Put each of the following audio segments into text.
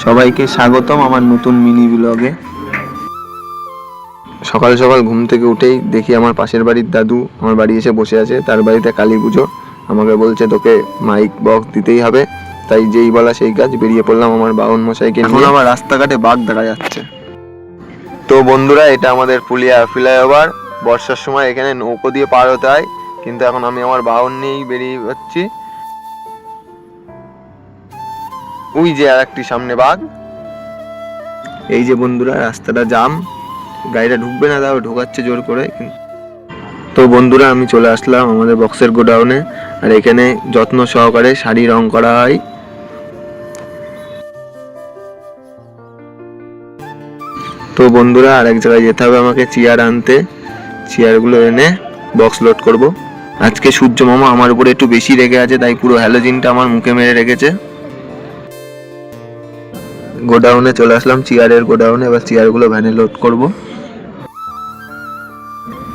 সবাইকে স্বাগতম আমার নতুন মিনি ব্লগে। সকাল সকাল ঘুম থেকে উঠেই দেখি আমার পাশের বাড়ির দাদু আমার বাড়ি এসে বসে আছে। তার বাড়িতে কালী পুজো, আমাকে বলছে তোকে মাইক বক্স দিতেই হবে। তাই যেই বলা সেই কাজ, বেরিয়ে পড়লাম আমার বাউন মশাইকে নিয়ে। এখন আমার রাস্তাঘাটে বাঘ দেখা যাচ্ছে। তো বন্ধুরা, এটা আমাদের পুলিয়া ফ্লাইওভার। বর্ষার সময় এখানে নৌকো দিয়ে পার হতে হয়, কিন্তু এখন আমি আমার বাউন নিয়েই বেরিয়ে যাচ্ছি। ওই যে আর একটি সামনে বাঘ। এই যে বন্ধুরা, রাস্তাটা জাম, গাড়িটা ঢুকবে না, তাও ঢোকাচ্ছে জোর করে। তো বন্ধুরা, আমি চলে আসলাম আমাদের বক্সের গোডাউনে। আর এখানে যত্ন সহকারে শাড়ি রং করা হয়। তো বন্ধুরা, আরেক জায়গায় যেতে হবে আমাকে চেয়ার আনতে। চেয়ারগুলো এনে বক্স লোড করব। আজকে সূর্য মামা আমার উপরে একটু বেশি রেগে আছে, তাই পুরো হ্যালোজিনটা আমার মুখে মেরে রেখেছে। গোডাউনে চলে আসলাম, চেয়ারের গোডাউনে। এবার চেয়ারগুলো ভ্যানে লোড করব।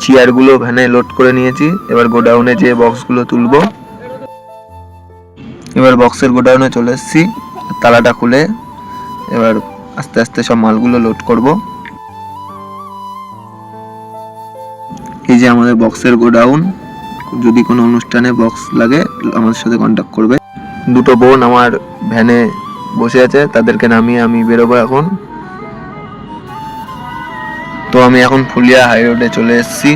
চেয়ারগুলো ভ্যানে লোড করে নিয়েছি। এবার গোডাউনে যে বক্সগুলো তুলবো। এবার বক্সের গোডাউনে চলে এসেছি। তালাটা খুলে এবার আস্তে আস্তে সব মালগুলো লোড করব। এই যে আমাদের বক্সের গোডাউন। যদি কোনো অনুষ্ঠানে বক্স লাগে আমার সাথে কন্ট্যাক্ট করবে। দুটো বোন আমার ভ্যানে বসে আছে, তাদেরকে নামিয়ে আমি বেরোবো এখন। তো আমি এখন ফুলিয়া হাই রোডে চলে এসেছি।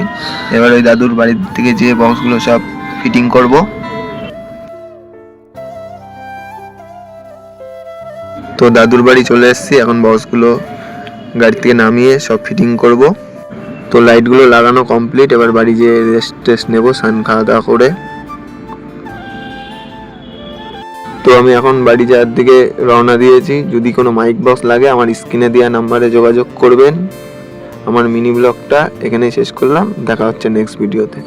এবার ওই দাদুর বাড়ির থেকে যে বক্সগুলো সব ফিটিং করব। তো দাদুর বাড়ি চলে এসেছি, এখন বক্সগুলো গাড়ি থেকে নামিয়ে সব ফিটিং করব। তো লাইটগুলো লাগানো কমপ্লিট। এবার বাড়ি যেয়ে রেস্ট টেস্ট নেবো, স্নান খাওয়া দাওয়া করে। তো আমি এখন বাড়ি যাওয়ার দিকে রওনা দিয়েছি। যদি কোনো মাইক বক্স লাগে আমার স্ক্রিনে দেওয়া নাম্বারে যোগাযোগ করবেন। আমার মিনি ব্লগটা এখানেই শেষ করলাম। দেখা হচ্ছে নেক্সট ভিডিওতে।